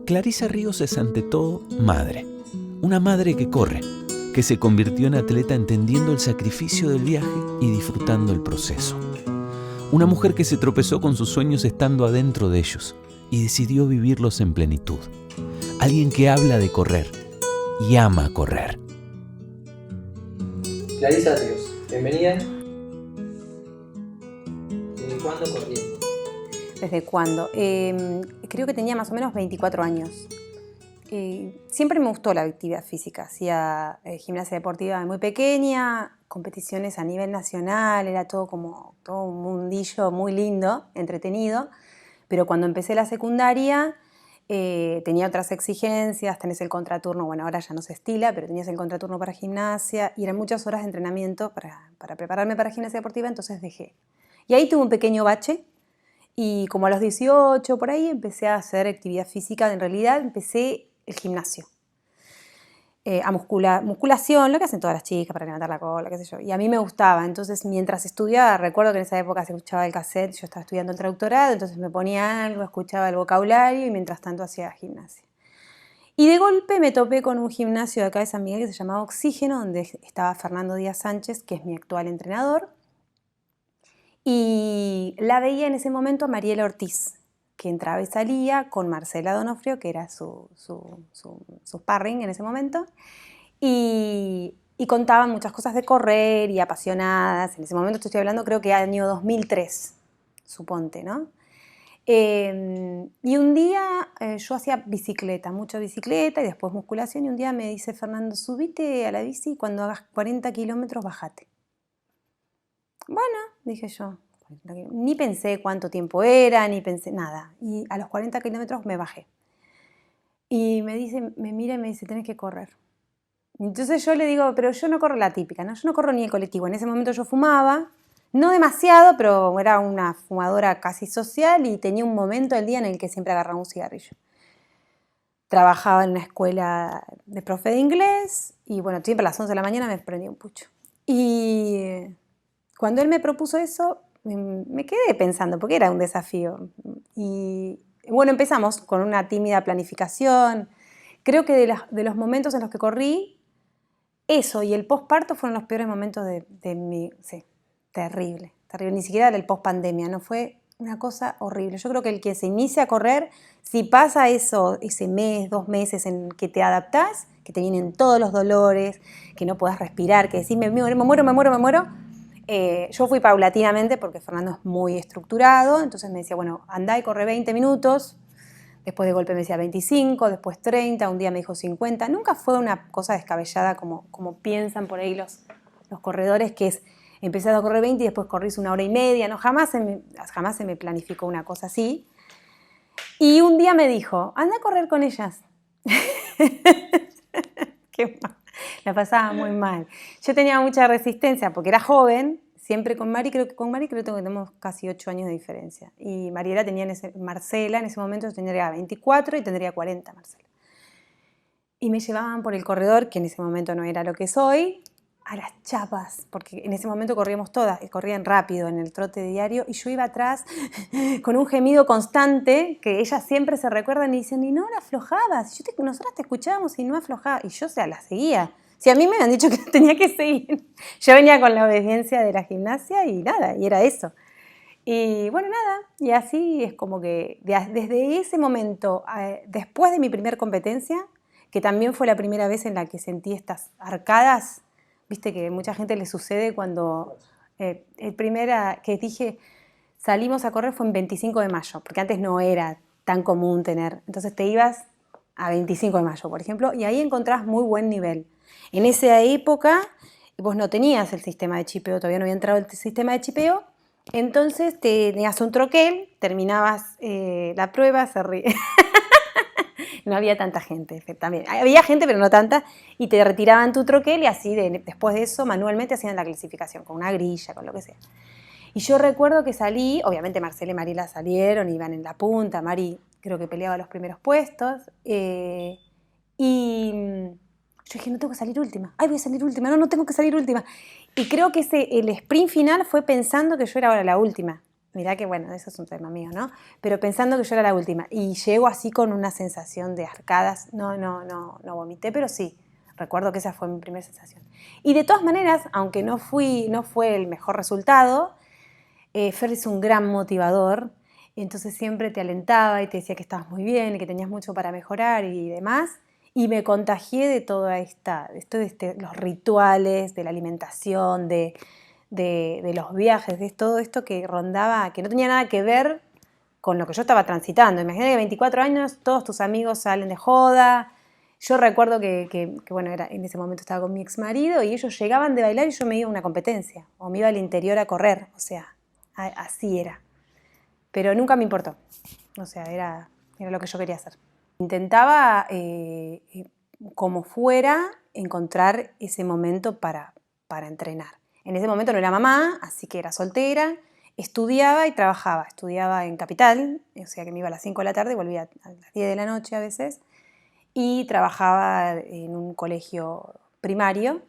Clarisa Ríos es ante todo madre. Una madre que corre, que se convirtió en atleta entendiendo el sacrificio del viaje y disfrutando el proceso. Una mujer que se tropezó con sus sueños estando adentro de ellos y decidió vivirlos en plenitud. Alguien que habla de correr y ama correr. Clarisa Ríos, bienvenida. ¿Desde cuándo corriendo? ¿Desde cuándo? Creo que tenía más o menos 24 años. Siempre me gustó la actividad física. Hacía gimnasia deportiva de muy pequeña, competiciones a nivel nacional, era todo un mundillo muy lindo, entretenido. Pero cuando empecé la secundaria tenía otras exigencias, tenés el contraturno, bueno, ahora ya no se estila, pero tenías el contraturno para gimnasia y eran muchas horas de entrenamiento para prepararme para gimnasia deportiva, entonces dejé. Y ahí tuve un pequeño bache. Y como a los 18, por ahí, empecé a hacer actividad física. En realidad, empecé el gimnasio. Musculación, lo que hacen todas las chicas para levantar la cola, qué sé yo. Y a mí me gustaba. Entonces, mientras estudiaba, recuerdo que en esa época se escuchaba el cassette, yo estaba estudiando el traductorado, entonces me ponía algo, escuchaba el vocabulario y mientras tanto hacía gimnasia. Y de golpe me topé con un gimnasio de acá de San Miguel que se llamaba Oxígeno, donde estaba Fernando Díaz Sánchez, que es mi actual entrenador. Y la veía en ese momento a Mariela Ortiz, que entraba y salía con Marcela Donofrio, que era su sparring en ese momento, y contaban muchas cosas de correr y apasionadas. En ese momento estoy hablando, creo que año 2003, suponte, ¿no? Y un día yo hacía bicicleta, mucha bicicleta y después musculación, y un día me dice Fernando, subite a la bici y cuando hagas 40 kilómetros bajate. Bueno, dije yo, ni pensé cuánto tiempo era, ni pensé nada. Y a los 40 kilómetros me bajé. Y me mira y me dice, tenés que correr. Entonces yo le digo, pero yo no corro la típica, ¿no? Yo no corro ni el colectivo. En ese momento yo fumaba, no demasiado, pero era una fumadora casi social y tenía un momento del día en el que siempre agarraba un cigarrillo. Trabajaba en una escuela de profe de inglés y bueno, siempre a las 11 de la mañana me prendía un pucho. Y cuando él me propuso eso, me quedé pensando, porque era un desafío. Y bueno, empezamos con una tímida planificación. Creo que de los momentos en los que corrí, eso y el posparto fueron los peores momentos de mi... Sí, terrible. Ni siquiera el post-pandemia, no fue una cosa horrible. Yo creo que el que se inicia a correr, si pasa eso, ese mes, 2 meses en que te adaptás, que te vienen todos los dolores, que no podés respirar, que decís, me muero, yo fui paulatinamente porque Fernando es muy estructurado, entonces me decía, bueno, andá y corre 20 minutos, después de golpe me decía 25, después 30, un día me dijo 50, nunca fue una cosa descabellada como piensan por ahí los corredores, que es empezar a correr 20 y después corrís 1 hora y media, no, jamás se me planificó una cosa así. Y un día me dijo, anda a correr con ellas. Qué mal. La pasaba muy mal. Yo tenía mucha resistencia porque era joven, siempre con Mari, creo que tenemos casi 8 años de diferencia. Y Marcela en ese momento tendría 24 y tendría 40, Marcela. Y me llevaban por el corredor, que en ese momento no era lo que soy, a las chapas, porque en ese momento corríamos todas, y corrían rápido en el trote diario, y yo iba atrás con un gemido constante, que ellas siempre se recuerdan y dicen, y no la aflojabas, nosotras te escuchábamos y no aflojabas, y yo la seguía. Si a mí me habían dicho que tenía que seguir, yo venía con la obediencia de la gimnasia y nada, y era eso. Y bueno, nada, y así es como que desde ese momento, después de mi primer competencia, que también fue la primera vez en la que sentí estas arcadas. Viste que a mucha gente le sucede cuando el primera que dije salimos a correr fue en 25 de mayo, porque antes no era tan común tener. Entonces te ibas a 25 de mayo, por ejemplo, y ahí encontrás muy buen nivel. En esa época vos no tenías el sistema de chipeo, todavía no había entrado el sistema de chipeo, entonces tenías un troquel, terminabas la prueba, se ríe. No había tanta gente, también. Había gente, pero no tanta, y te retiraban tu troquel y así después de eso manualmente hacían la clasificación, con una grilla, con lo que sea. Y yo recuerdo que salí, obviamente Marcela y Mariela salieron, iban en la punta, Mari creo que peleaba los primeros puestos, y yo dije, no tengo que salir última, voy a salir última, no tengo que salir última. Y creo que el sprint final fue pensando que yo era ahora la última. Mirá que bueno, eso es un tema mío, ¿no? Pero pensando que yo era la última. Y llego así con una sensación de arcadas. No vomité, pero sí. Recuerdo que esa fue mi primera sensación. Y de todas maneras, aunque no fue el mejor resultado, Fer es un gran motivador. Entonces siempre te alentaba y te decía que estabas muy bien y que tenías mucho para mejorar y demás. Y me contagié de toda los rituales, de la alimentación, de los viajes, de todo esto que rondaba, que no tenía nada que ver con lo que yo estaba transitando. Imagínate que 24 años, todos tus amigos salen de joda. Yo recuerdo bueno, en ese momento estaba con mi ex marido y ellos llegaban de bailar y yo me iba a una competencia o me iba al interior a correr, o sea, así era. Pero nunca me importó, o sea, era lo que yo quería hacer. Intentaba, como fuera, encontrar ese momento para entrenar. En ese momento no era mamá, así que era soltera, estudiaba y trabajaba. Estudiaba en Capital, o sea que me iba a las 5 de la tarde y volvía a las 10 de la noche a veces. Y trabajaba en un colegio primario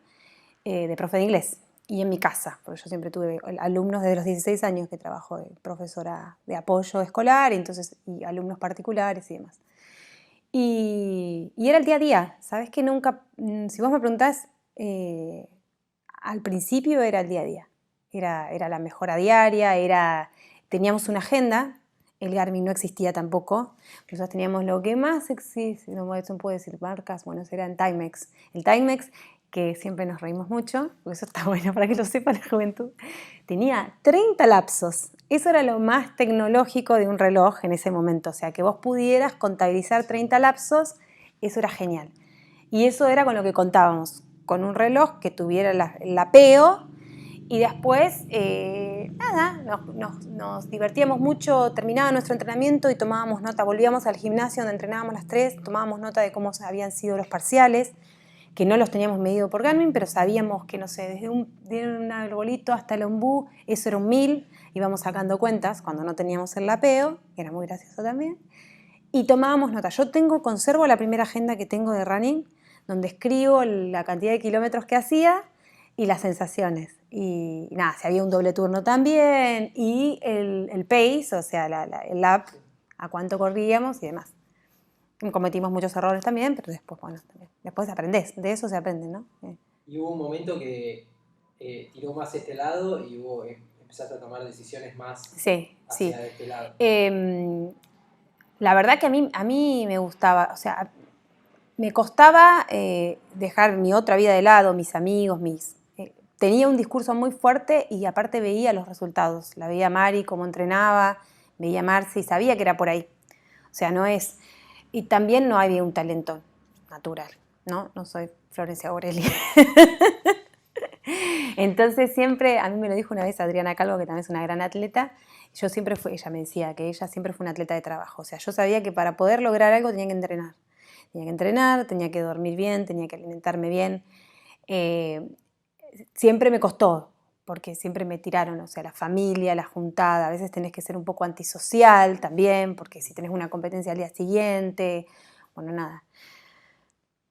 de profe de inglés. Y en mi casa, porque yo siempre tuve alumnos desde los 16 años que trabajo de profesora de apoyo escolar, y alumnos particulares y demás. Y era el día a día, ¿sabes? Que nunca, si vos me preguntás, al principio era el día a día. Era la mejora diaria, teníamos una agenda, el Garmin no existía tampoco, nosotros teníamos lo que más existe, no puedo decir marcas, bueno, eran Timex. El Timex, que siempre nos reímos mucho, porque eso está bueno para que lo sepa la juventud, tenía 30 lapsos. Eso era lo más tecnológico de un reloj en ese momento, o sea, que vos pudieras contabilizar 30 lapsos, eso era genial. Y eso era con lo que contábamos, con un reloj que tuviera el apeo. Y después, nos divertíamos mucho, terminaba nuestro entrenamiento y tomábamos nota, volvíamos al gimnasio donde entrenábamos las 3, tomábamos nota de cómo habían sido los parciales, que no los teníamos medido por Garmin, pero sabíamos que, no sé, desde un arbolito hasta el ombú, eso era un 1000, íbamos sacando cuentas cuando no teníamos el lapeo, que era muy gracioso también, y tomábamos nota. Conservo la primera agenda que tengo de running, donde escribo la cantidad de kilómetros que hacía y las sensaciones. Y nada, si había un doble turno también, y el pace, o sea, el lap, a cuánto corríamos y demás. Cometimos muchos errores también, pero después, bueno, después aprendés, de eso se aprende, ¿no? Y hubo un momento que tiró más este lado y empezaste a tomar decisiones más hacia este lado. La verdad que a mí me gustaba, o sea, me costaba dejar mi otra vida de lado, mis amigos, tenía un discurso muy fuerte y aparte veía los resultados. La veía a Mari, cómo entrenaba, veía a Marci, sabía que era por ahí. O sea, no es... Y también no había un talento natural, ¿no? No soy Florencia Borelli. Entonces siempre, a mí me lo dijo una vez Adriana Calvo, que también es una gran atleta, ella me decía que ella siempre fue una atleta de trabajo. O sea, yo sabía que para poder lograr algo tenía que entrenar. Tenía que dormir bien, tenía que alimentarme bien. Siempre me costó, porque siempre me tiraron, o sea, la familia, la juntada, a veces tenés que ser un poco antisocial también, porque si tenés una competencia al día siguiente, bueno, nada.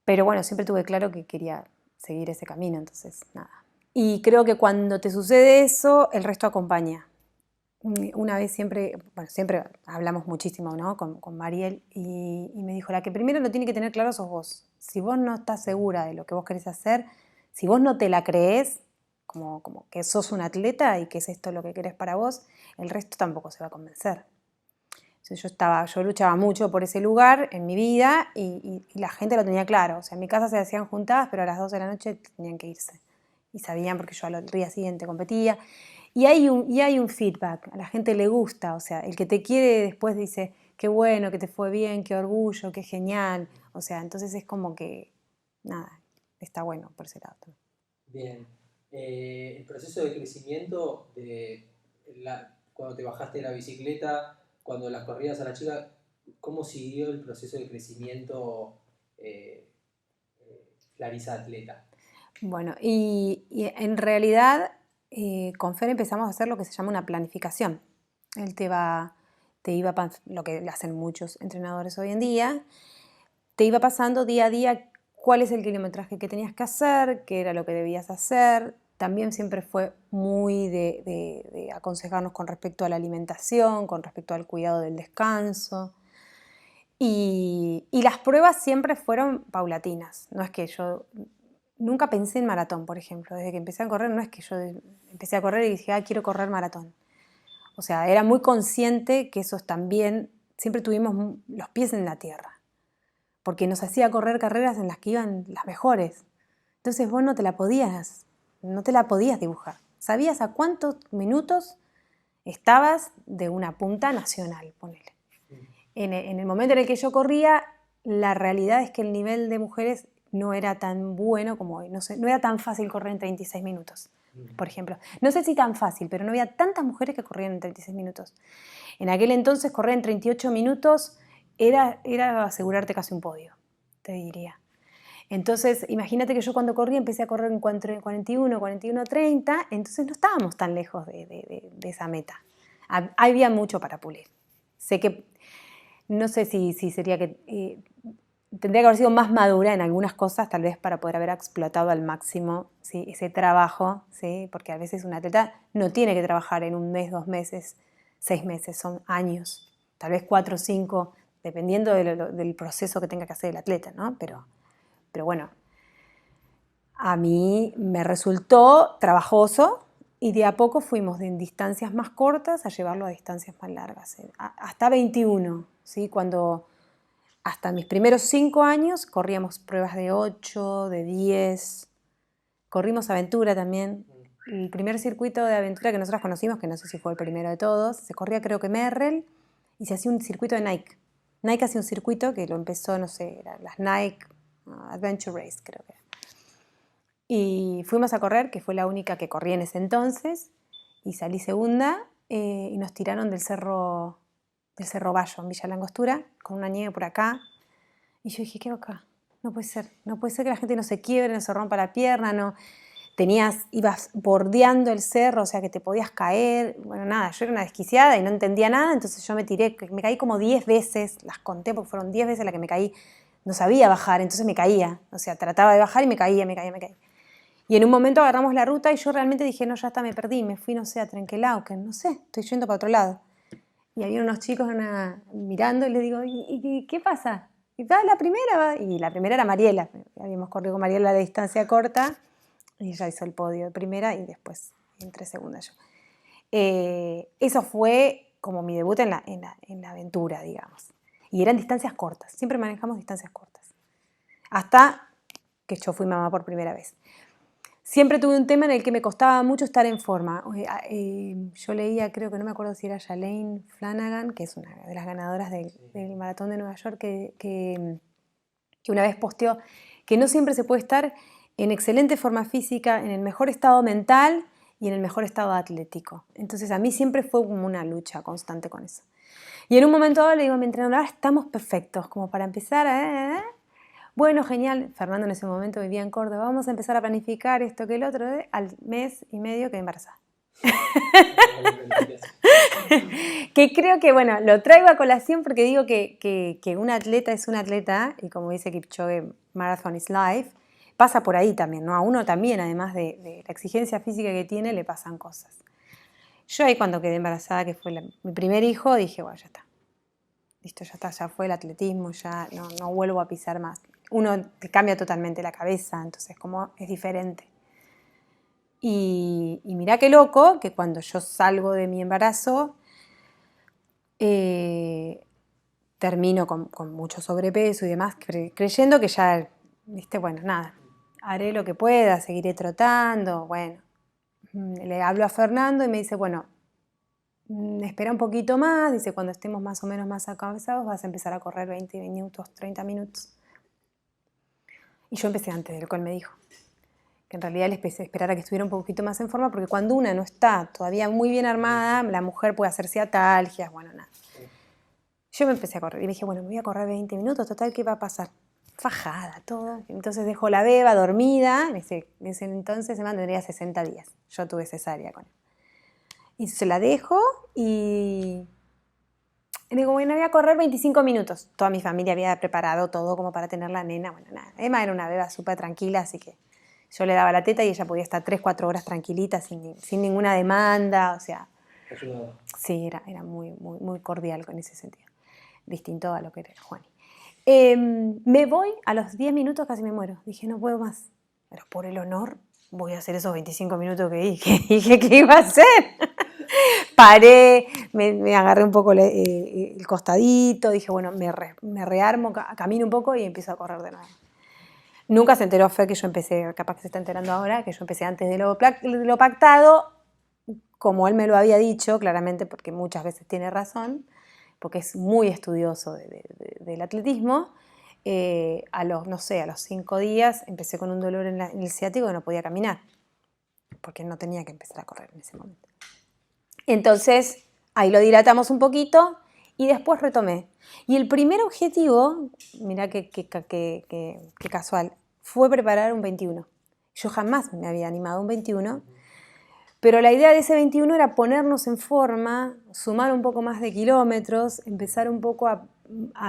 Pero bueno, siempre tuve claro que quería seguir ese camino, entonces, nada. Y creo que cuando te sucede eso, el resto acompaña. Una vez siempre hablamos muchísimo, ¿no? con Mariel, y me dijo, la que primero lo tiene que tener claro sos vos. Si vos no estás segura de lo que vos querés hacer, si vos no te la creés, como que sos un atleta y que es esto lo que querés para vos, el resto tampoco se va a convencer. Entonces yo luchaba mucho por ese lugar en mi vida y la gente lo tenía claro. O sea, en mi casa se hacían juntadas, pero a las 12 de la noche tenían que irse. Y sabían porque yo al día siguiente competía. Y hay un feedback, a la gente le gusta, o sea, el que te quiere después dice, qué bueno, que te fue bien, qué orgullo, qué genial. O sea, entonces es como que, nada, está bueno por ese lado. Bien. El proceso de crecimiento, cuando te bajaste de la bicicleta, cuando las corrías a la chica, ¿cómo siguió el proceso de crecimiento Clarisa atleta? Bueno, y en realidad con Fer empezamos a hacer lo que se llama una planificación. Él lo que hacen muchos entrenadores hoy en día, te iba pasando día a día cuál es el kilometraje que tenías que hacer, qué era lo que debías hacer, también siempre fue muy de aconsejarnos con respecto a la alimentación, con respecto al cuidado del descanso. Y las pruebas siempre fueron paulatinas. No es que yo nunca pensé en maratón, por ejemplo. Desde que empecé a correr, no es que yo empecé a correr y dije, quiero correr maratón. O sea, era muy consciente que eso también, siempre tuvimos los pies en la tierra, porque nos hacía correr carreras en las que iban las mejores. Entonces vos no te la podías dibujar. Sabías a cuántos minutos estabas de una punta nacional, ponele. En el momento en el que yo corría, la realidad es que el nivel de mujeres no era tan bueno como hoy. No era tan fácil correr en 36 minutos, por ejemplo. No sé si tan fácil, pero no había tantas mujeres que corrían en 36 minutos. En aquel entonces correr en 38 minutos era asegurarte casi un podio, te diría. Entonces, imagínate que yo cuando corrí empecé a correr en 41, 30, entonces no estábamos tan lejos de esa meta. Había mucho para pulir. Sé que, no sé si sería que... tendría que haber sido más madura en algunas cosas, tal vez para poder haber explotado al máximo, ¿sí?, ese trabajo, ¿sí?, porque a veces un atleta no tiene que trabajar en un mes, 2 meses, 6 meses, son años, tal vez 4 o 5, dependiendo del proceso que tenga que hacer el atleta, ¿no? Pero bueno, a mí me resultó trabajoso y de a poco fuimos de distancias más cortas a llevarlo a distancias más largas, hasta 21, ¿sí? Cuando hasta mis primeros 5 años corríamos pruebas de 8, de 10, corrimos aventura también. El primer circuito de aventura que nosotros conocimos, que no sé si fue el primero de todos, se corría creo que Merrell y se hacía un circuito de Nike. Nike hacía un circuito que lo empezó, no sé, eran las Nike Adventure Race, creo que era. Y fuimos a correr, que fue la única que corrí en ese entonces, y salí segunda, y nos tiraron del Cerro Bayo, en Villa Langostura, con una nieve por acá. Y yo dije, ¿qué hago acá? No puede ser que la gente no se quiebre, no se rompa la pierna, no. Ibas bordeando el cerro, o sea que te podías caer. Bueno, nada, yo era una desquiciada y no entendía nada, entonces yo me caí como 10 veces, las conté porque fueron 10 veces las que me caí. No sabía bajar, entonces me caía. O sea, trataba de bajar y me caía. Y en un momento agarramos la ruta y yo realmente dije, no, ya está, me perdí. Me fui, no sé, a Trenquelauquen, no sé, estoy yendo para otro lado. Y había unos chicos mirando y les digo, ¿y qué pasa? Y va la primera, y la primera era Mariela. Habíamos corrido con Mariela de distancia corta y ella hizo el podio de primera y después entré segunda yo. Eso fue como mi debut en la aventura, digamos. Y eran distancias cortas, siempre manejamos distancias cortas. Hasta que yo fui mamá por primera vez. Siempre tuve un tema en el que me costaba mucho estar en forma. Yo leía, creo que no me acuerdo si era Jelaine Flanagan, que es una de las ganadoras del Maratón de Nueva York, que una vez posteó que no siempre se puede estar en excelente forma física, en el mejor estado mental y en el mejor estado atlético. Entonces a mí siempre fue como una lucha constante con eso. Y en un momento dado le digo a mi entrenador, estamos perfectos, como para empezar. Bueno, genial. Fernando en ese momento vivía en Córdoba. Vamos a empezar a planificar esto que el otro. Al mes y medio quedé embarazada. Que creo que, bueno, lo traigo a colación porque digo que un atleta es un atleta y como dice Kipchoge, Marathon is life, pasa por ahí también, ¿no? A uno también, además de la exigencia física que tiene, le pasan cosas. Yo ahí cuando quedé embarazada, que fue mi primer hijo, dije, bueno, ya está. Listo, ya está, ya fue el atletismo, ya no vuelvo a pisar más. Uno te cambia totalmente la cabeza, entonces como es diferente. Y mirá qué loco que cuando yo salgo de mi embarazo, termino con mucho sobrepeso y demás, creyendo que ya, viste, bueno, nada, haré lo que pueda, seguiré trotando, bueno. Le hablo a Fernando y me dice, bueno, espera un poquito más, dice, cuando estemos más o menos más avanzados vas a empezar a correr 20 minutos, 30 minutos. Y yo empecé antes de lo que él me dijo. Que en realidad le empecé a esperar a que estuviera un poquito más en forma, porque cuando una no está todavía muy bien armada, la mujer puede hacer ciatalgias, bueno, nada. Yo me empecé a correr y me dije, bueno, me voy a correr 20 minutos, total, ¿qué va a pasar? Fajada, todo. Entonces dejo la beba dormida, en ese entonces Emma tendría 60 días. Yo tuve cesárea con él. Y se la dejo y digo, bueno, voy a correr 25 minutos. Toda mi familia había preparado todo como para tener la nena. Bueno, nada. Emma era una beba súper tranquila, así que Yo le daba la teta y ella podía estar 3, 4 horas tranquilita, sin ninguna demanda, o sea, Ayudado. sí, era muy, muy, muy cordial con ese sentido, distinto a lo que era Juani. Me voy, a los 10 minutos casi me muero, dije no puedo más, pero por el honor voy a hacer esos 25 minutos que dije que iba a hacer. Paré, me agarré un poco el costadito, dije bueno, me rearmo, camino un poco y empiezo a correr de nuevo. Nunca se enteró Fer que yo empecé, capaz que se está enterando ahora, que yo empecé antes de lo pactado, como él me lo había dicho, claramente porque muchas veces tiene razón, porque es muy estudioso del atletismo. A los 5 días empecé con un dolor en el ciático que no podía caminar, porque no tenía que empezar a correr en ese momento. Entonces, ahí lo dilatamos un poquito y después retomé. Y el primer objetivo, mirá qué casual, fue preparar un 21. Yo jamás me había animado a un 21, pero la idea de ese 21 era ponernos en forma, sumar un poco más de kilómetros, empezar un poco a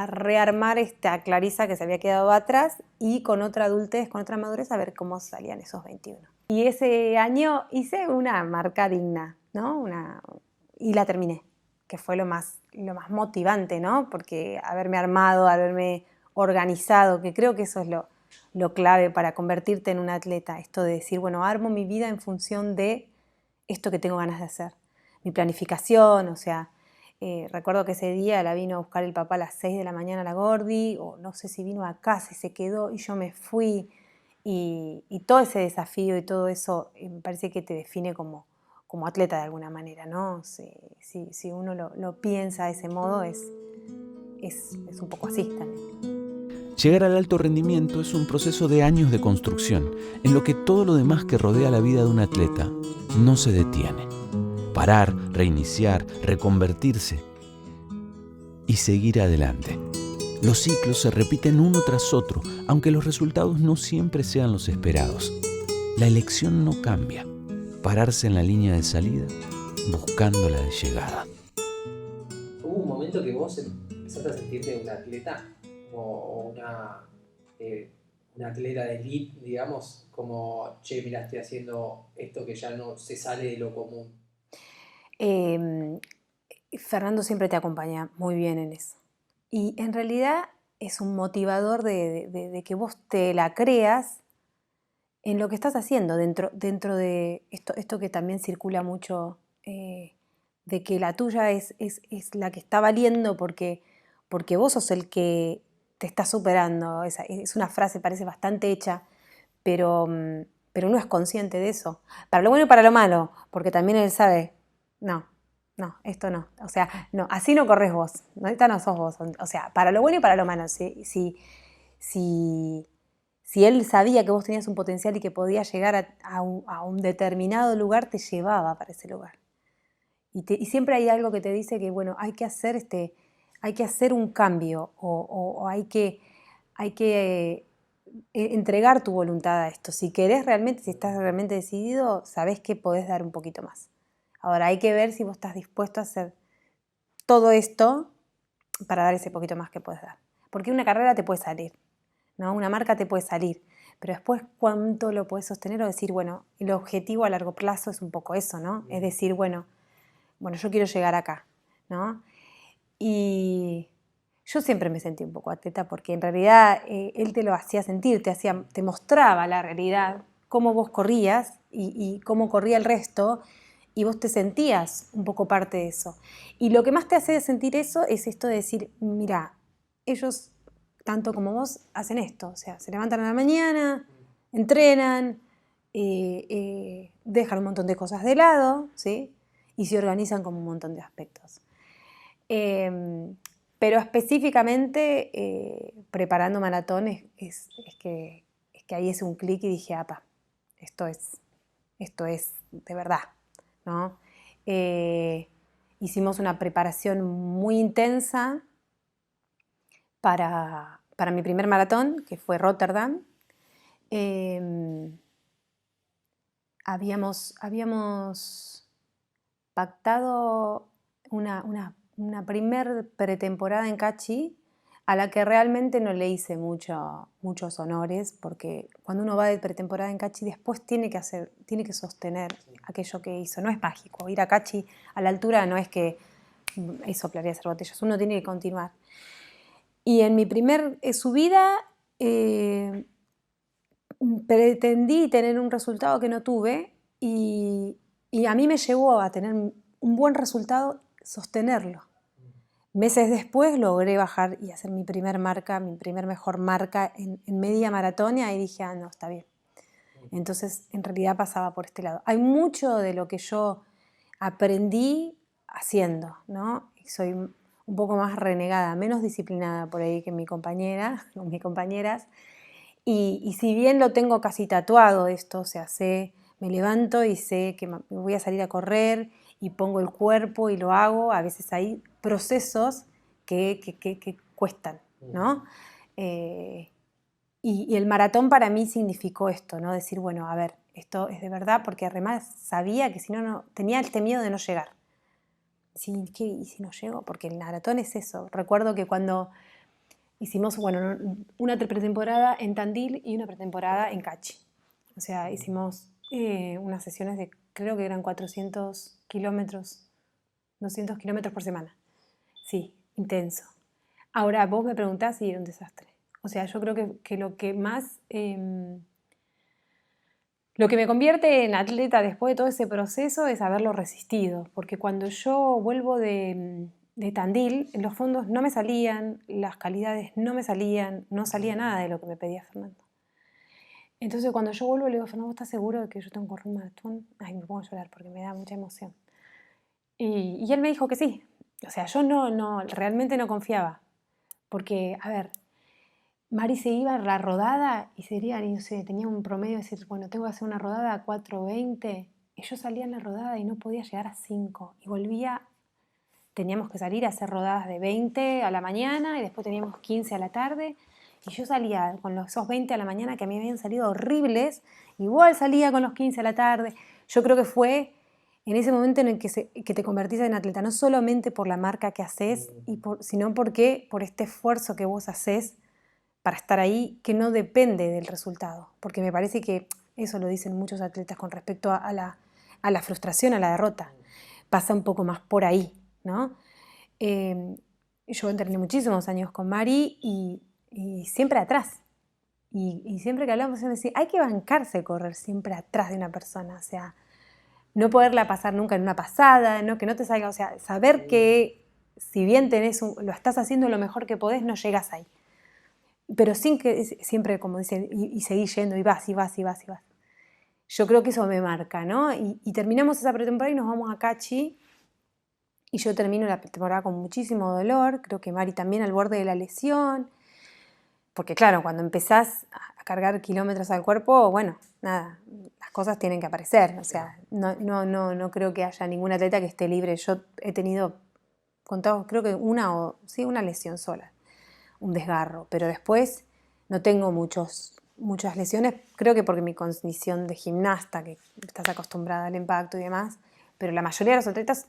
rearmar esta Clarisa que se había quedado atrás y con otra adultez, con otra madurez, a ver cómo salían esos 21. Y ese año hice una marca digna, ¿no? Y la terminé, que fue lo más motivante, ¿no? Porque haberme armado, haberme organizado, que creo que eso es lo clave para convertirte en un atleta, esto de decir, bueno, armo mi vida en función de esto que tengo ganas de hacer. Mi planificación, o sea, recuerdo que ese día la vino a buscar el papá a las 6 de la mañana a la Gordi, o no sé si vino a casa y se quedó y yo me fui. Y todo ese desafío y todo eso me parece que te define como atleta de alguna manera, ¿no? Si uno lo piensa de ese modo, es un poco así también. Llegar al alto rendimiento es un proceso de años de construcción, en lo que todo lo demás que rodea la vida de un atleta no se detiene. Parar, reiniciar, reconvertirse y seguir adelante. Los ciclos se repiten uno tras otro, aunque los resultados no siempre sean los esperados. La elección no cambia. Pararse en la línea de salida, buscando la de llegada. ¿Hubo un momento que vos empezaste a sentirte un atleta o una atleta de elite, digamos, como, che, mira, estoy haciendo esto que ya no se sale de lo común? Fernando siempre te acompaña muy bien en eso. Y en realidad es un motivador de que vos te la creas en lo que estás haciendo, dentro de esto que también circula mucho, de que la tuya es la que está valiendo porque vos sos el que te está superando. Es una frase, parece bastante hecha, pero no es consciente de eso. Para lo bueno y para lo malo, porque también él sabe, no, esto no. O sea, no, así no corres vos, no, esta no sos vos. O sea, para lo bueno y para lo malo. Si él sabía que vos tenías un potencial y que podías llegar a un determinado lugar, te llevaba para ese lugar. Y siempre hay algo que te dice que, bueno, hay que hacer un cambio o hay que entregar tu voluntad a esto. Si querés realmente, si estás realmente decidido, sabés que podés dar un poquito más. Ahora hay que ver si vos estás dispuesto a hacer todo esto para dar ese poquito más que podés dar. Porque una carrera te puede salir, ¿no? Una marca te puede salir, pero después cuánto lo puedes sostener o decir, bueno, el objetivo a largo plazo es un poco eso, ¿no? Es decir, bueno, yo quiero llegar acá, ¿no? Y yo siempre me sentí un poco atleta porque en realidad él te lo hacía sentir, te mostraba la realidad, cómo vos corrías y cómo corría el resto, y vos te sentías un poco parte de eso. Y lo que más te hace sentir eso es esto de decir, mira, ellos, tanto como vos, hacen esto. O sea, se levantan a la mañana, entrenan, dejan un montón de cosas de lado, ¿sí? Y se organizan como un montón de aspectos. Pero específicamente, preparando maratones, es que ahí es un clic y dije, apa, esto es de verdad, ¿no? Hicimos una preparación muy intensa para mi primer maratón, que fue Rotterdam. Habíamos pactado una primer pretemporada en Cachi a la que realmente no le hice muchos honores, porque cuando uno va de pretemporada en Cachi, después tiene que sostener aquello que hizo. No es mágico, ir a Cachi a la altura no es que soplaría hacer botellas, uno tiene que continuar. Y en mi primer subida pretendí tener un resultado que no tuve y a mí me llevó a tener un buen resultado sostenerlo. Meses después logré bajar y hacer mi primer mejor marca en media maratón y ahí dije, no, está bien. Entonces, en realidad pasaba por este lado. Hay mucho de lo que yo aprendí haciendo, ¿no? Y soy un poco más renegada, menos disciplinada por ahí que mi compañera o mis compañeras. Y si bien lo tengo casi tatuado esto, o sea, me levanto y sé que me voy a salir a correr y pongo el cuerpo y lo hago, a veces hay procesos que cuestan, ¿no? Y el maratón para mí significó esto, ¿no? Decir, bueno, a ver, esto es de verdad, porque además sabía que si no, tenía este miedo de no llegar. ¿Y si no llego? Porque el maratón es eso. Recuerdo que cuando hicimos, bueno, una pretemporada en Tandil y una pretemporada en Cachi. O sea, hicimos unas sesiones de, creo que eran 400 kilómetros, 200 kilómetros por semana. Sí, intenso. Ahora, vos me preguntás y era un desastre. O sea, yo creo que lo que más... lo que me convierte en atleta después de todo ese proceso es haberlo resistido, porque cuando yo vuelvo de Tandil, en los fondos no me salían, las calidades no me salían, no salía nada de lo que me pedía Fernando. Entonces cuando yo vuelvo le digo, Fernando, ¿estás seguro de que yo tengo que correr un maratón? Ay, me pongo a llorar porque me da mucha emoción. Y él me dijo que sí. O sea, yo realmente no confiaba, porque, a ver, Mari se iba a la rodada y sería, no sé, tenía un promedio de decir, bueno, tengo que hacer una rodada a 4:20 y yo salía en la rodada y no podía llegar a 5 y volvía, teníamos que salir a hacer rodadas de 20 a la mañana y después teníamos 15 a la tarde y yo salía con esos 20 a la mañana que a mí me habían salido horribles, igual salía con los 15 a la tarde. Yo creo que fue en ese momento en el que te convertís en atleta, no solamente por la marca que haces, sino porque por este esfuerzo que vos haces para estar ahí, que no depende del resultado, porque me parece que eso lo dicen muchos atletas con respecto a la frustración, a la derrota. Pasa un poco más por ahí, ¿no? Yo entrené muchísimos años con Mari y siempre atrás. Y siempre que hablamos, yo decía, hay que bancarse correr siempre atrás de una persona, o sea, no poderla pasar nunca en una pasada, ¿no? Que no te salga, o sea, saber que si bien lo estás haciendo lo mejor que podés, no llegas ahí. Pero sin que, siempre como dicen, y seguís yendo, y vas, y vas, y vas, y vas. Yo creo que eso me marca, ¿no? Y terminamos esa pretemporada y nos vamos a Cachi, y yo termino la pretemporada con muchísimo dolor, creo que Mari también al borde de la lesión, porque claro, cuando empezás a cargar kilómetros al cuerpo, bueno, nada, las cosas tienen que aparecer, o sea, no creo que haya ningún atleta que esté libre. Yo he tenido, contado, creo que una lesión sola, un desgarro, pero después no tengo muchas lesiones, creo que porque mi condición de gimnasta, que estás acostumbrada al impacto y demás, pero la mayoría de los atletas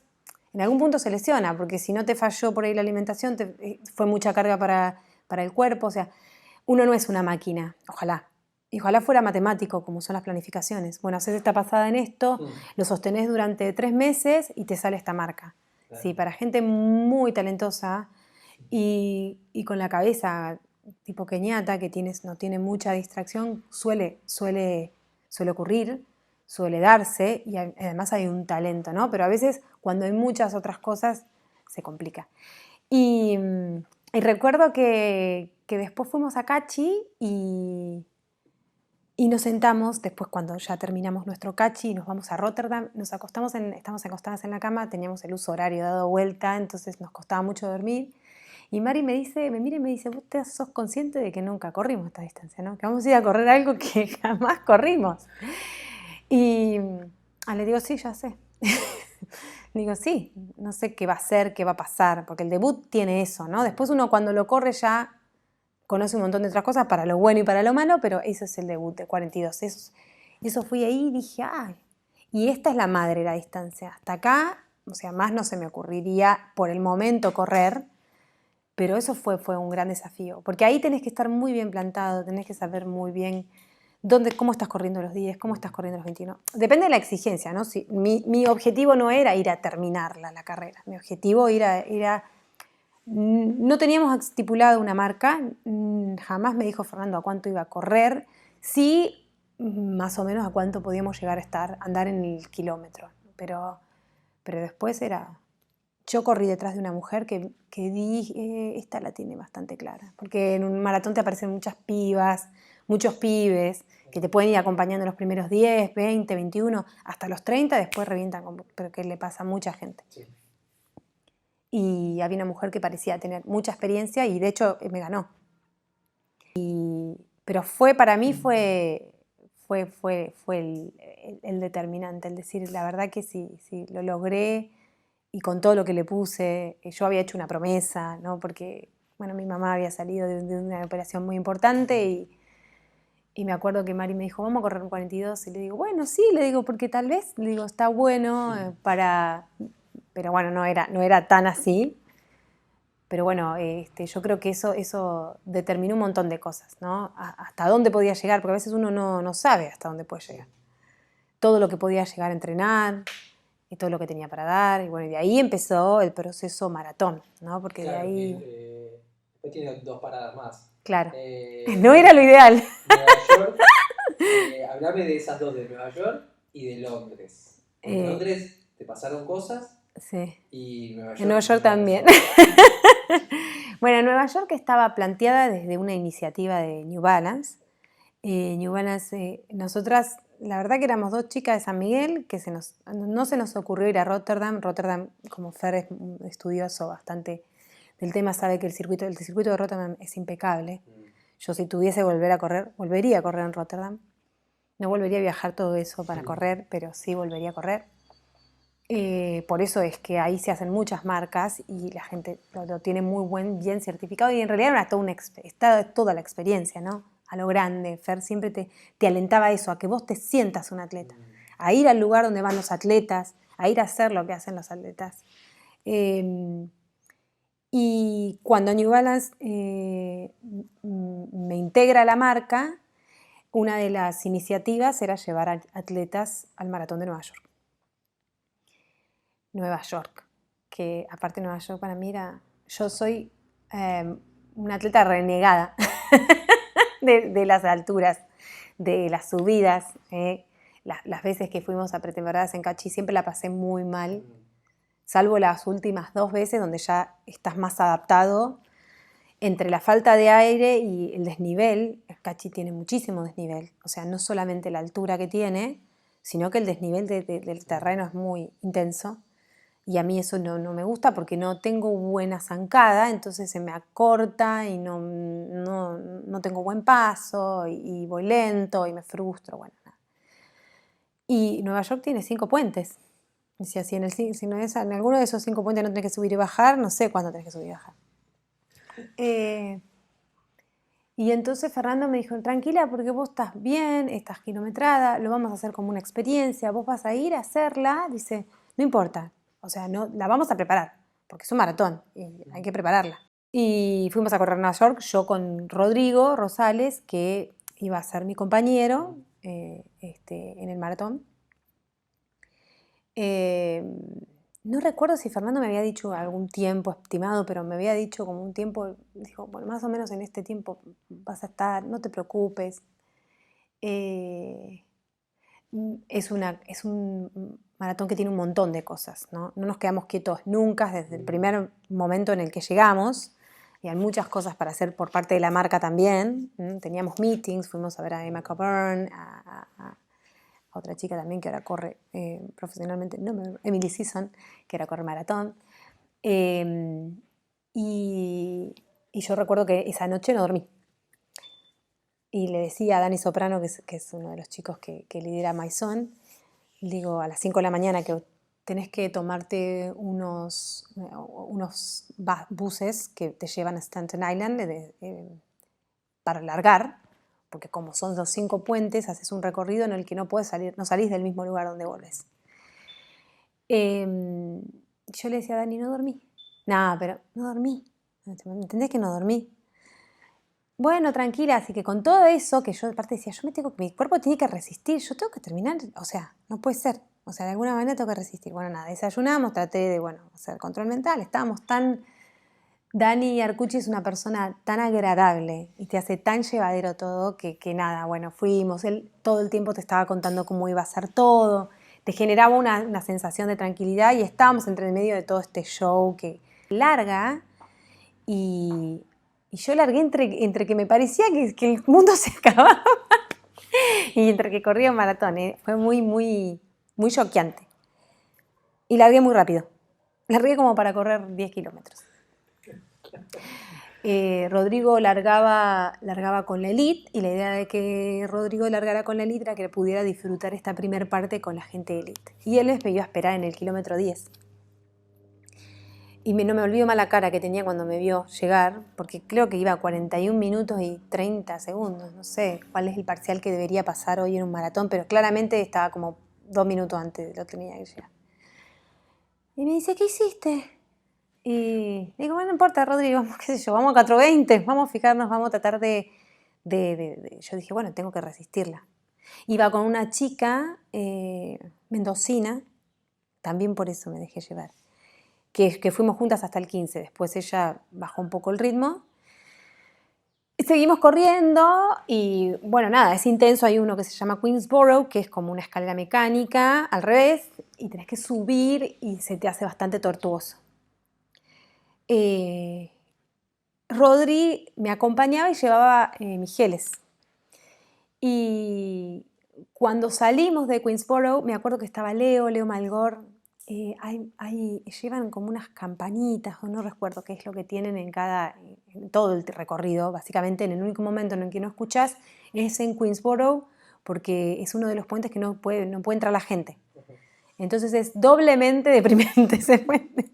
en algún punto se lesiona, porque si no te falló por ahí la alimentación, fue mucha carga para el cuerpo, o sea, uno no es una máquina, ojalá. Y ojalá fuera matemático, como son las planificaciones. Bueno, haces esta pasada en esto, lo sostenés durante 3 meses y te sale esta marca. Claro. Sí, para gente muy talentosa y con la cabeza tipo Kenyatta, que no tiene mucha distracción, suele ocurrir, suele darse, y además hay un talento, ¿no? Pero a veces cuando hay muchas otras cosas se complica. Y recuerdo que después fuimos a Cachi y nos sentamos, después cuando ya terminamos nuestro Cachi y nos vamos a Rotterdam, estamos acostadas en la cama, teníamos el uso horario dado vuelta, entonces nos costaba mucho dormir. Y Mari me mira y me dice, vos sos consciente de que nunca corrimos esta distancia, ¿no? Que vamos a ir a correr algo que jamás corrimos. Y le digo, sí, ya sé. Digo, sí, no sé qué va a ser, qué va a pasar, porque el debut tiene eso, ¿no? Después uno cuando lo corre ya conoce un montón de otras cosas, para lo bueno y para lo malo, pero eso es el debut de 42. Eso fui ahí y dije, ay, y esta es la madre la distancia. Hasta acá, o sea, más no se me ocurriría por el momento correr, Pero eso fue un gran desafío, porque ahí tenés que estar muy bien plantado, tenés que saber muy bien cómo estás corriendo los 10, cómo estás corriendo los 21. Depende de la exigencia, ¿no? Si, mi objetivo no era ir a terminarla, la carrera. Mi objetivo era no teníamos estipulado una marca, jamás me dijo Fernando a cuánto iba a correr, sí más o menos a cuánto podíamos llegar a andar en el kilómetro. Pero después yo corrí detrás de una mujer que dije, esta la tiene bastante clara, porque en un maratón te aparecen muchas pibas, muchos pibes, que te pueden ir acompañando los primeros 10, 20, 21, hasta los 30, después revientan, pero que le pasa a mucha gente. Sí. Y había una mujer que parecía tener mucha experiencia y de hecho me ganó. Pero para mí fue el determinante, el decir, la verdad que sí, lo logré y con todo lo que le puse. Yo había hecho una promesa, ¿no? Porque bueno, mi mamá había salido de una operación muy importante y me acuerdo que Mari me dijo, vamos a correr un 42, y le digo, bueno, sí, le digo, porque tal vez, le digo, está bueno para... Pero bueno, no era tan así. Pero bueno, yo creo que eso determinó un montón de cosas, ¿no? Hasta dónde podía llegar, porque a veces uno no sabe hasta dónde puede llegar. Todo lo que podía llegar a entrenar y todo lo que tenía para dar. Y bueno, y de ahí empezó el proceso maratón, ¿no? Porque claro, de ahí... después tiene 2 paradas más. Claro. No era lo ideal. Nueva York. Hablame de esas 2, de Nueva York y de Londres. En Londres te pasaron cosas. Sí. Y Nueva York, en Nueva York también. Bueno, Nueva York estaba planteada desde una iniciativa de New Balance. New Balance, nosotras, la verdad que éramos 2 chicas de San Miguel, que no se nos ocurrió ir a Rotterdam. Rotterdam, como Fer es un estudioso bastante del tema, sabe que el circuito de Rotterdam es impecable. Yo si tuviese volvería a correr en Rotterdam. No volvería a viajar todo eso para correr, pero sí volvería a correr. Por eso es que ahí se hacen muchas marcas y la gente lo tiene bien certificado y en realidad está toda la experiencia, ¿no? A lo grande. Fer siempre te alentaba a eso, a que vos te sientas un atleta, a ir al lugar donde van los atletas, a ir a hacer lo que hacen los atletas. Y cuando New Balance me integra a la marca, una de las iniciativas era llevar a atletas al Maratón de Nueva York. Nueva York, que aparte Nueva York para mí yo soy una atleta renegada de las alturas, de las subidas. Las veces que fuimos a pretemporadas en Cachi siempre la pasé muy mal, salvo las últimas 2 veces donde ya estás más adaptado. Entre la falta de aire y el desnivel, Cachi tiene muchísimo desnivel, o sea, no solamente la altura que tiene, sino que el desnivel del terreno es muy intenso. Y a mí eso no me gusta porque no tengo buena zancada, entonces se me acorta y no tengo buen paso y voy lento y me frustro. Bueno, nada. Y Nueva York tiene 5 puentes. Si en alguno de esos 5 puentes no tenés que subir y bajar, no sé cuándo tenés que subir y bajar. Y entonces Fernando me dijo, tranquila, porque vos estás bien, estás kilometrada, lo vamos a hacer como una experiencia, vos vas a ir a hacerla, dice, no importa. O sea, no, la vamos a preparar, porque es un maratón y hay que prepararla. Y fuimos a correr Nueva York, yo con Rodrigo Rosales, que iba a ser mi compañero en el maratón. No recuerdo si Fernando me había dicho algún tiempo estimado, pero me había dicho como un tiempo, dijo, bueno, más o menos en este tiempo vas a estar, no te preocupes. Es un maratón que tiene un montón de cosas, ¿no? No nos quedamos quietos nunca desde el primer momento en el que llegamos y hay muchas cosas para hacer por parte de la marca también. Teníamos meetings, fuimos a ver a Emma Coburn, a otra chica también que ahora corre profesionalmente, Emily Season, que ahora corre maratón. Y yo recuerdo que esa noche no dormí. Y le decía a Dani Soprano, que es uno de los chicos que lidera Maison, digo, a las 5 de la mañana que tenés que tomarte unos buses que te llevan a Staten Island para largar, porque como son los 5 puentes, haces un recorrido en el que no salís del mismo lugar donde volvés. Yo le decía a Dani, no dormí. Nada, pero no dormí. ¿Me entendés que no dormí? Bueno, tranquila, así que con todo eso, que yo aparte decía, mi cuerpo tiene que resistir, yo tengo que terminar, o sea, no puede ser, o sea, de alguna manera tengo que resistir. bueno, nada, desayunamos, traté de, hacer control mental, estábamos Dani Arcucci es una persona tan agradable y te hace tan llevadero todo que nada, bueno, fuimos, él todo el tiempo te estaba contando cómo iba a ser todo, te generaba una sensación de tranquilidad y estábamos entre el medio de todo este show que larga y yo largué entre que me parecía que el mundo se acababa y entre que corría un maratón, fue muy, muy, muy choqueante. Y largué muy rápido, largué como para correr 10 kilómetros. Rodrigo largaba con la elite y la idea de que Rodrigo largara con la elite era que pudiera disfrutar esta primer parte con la gente elite. Y él me iba a esperar en el kilómetro 10. Y no me olvido más la cara que tenía cuando me vio llegar, porque creo que iba a 41 minutos y 30 segundos, no sé cuál es el parcial que debería pasar hoy en un maratón, pero claramente estaba como 2 minutos antes de lo que tenía que llegar. Y me dice, ¿qué hiciste? Y digo, bueno, no importa, Rodrigo, qué sé yo, vamos a 4:20, vamos a fijarnos, vamos a tratar de... Yo dije, bueno, tengo que resistirla. Iba con una chica mendocina, también por eso me dejé llevar, que fuimos juntas hasta el 15, después ella bajó un poco el ritmo. Seguimos corriendo y bueno, nada, es intenso, hay uno que se llama Queensboro, que es como una escalera mecánica, al revés, y tenés que subir y se te hace bastante tortuoso. Rodri me acompañaba y llevaba mis geles. Y cuando salimos de Queensboro, me acuerdo que estaba Leo Malgor. Llevan como unas campanitas, o no recuerdo qué es lo que tienen en todo el recorrido. Básicamente, en el único momento en el que no escuchás es en Queensboro, porque es uno de los puentes que no puede entrar la gente. Entonces es doblemente deprimente ese puente,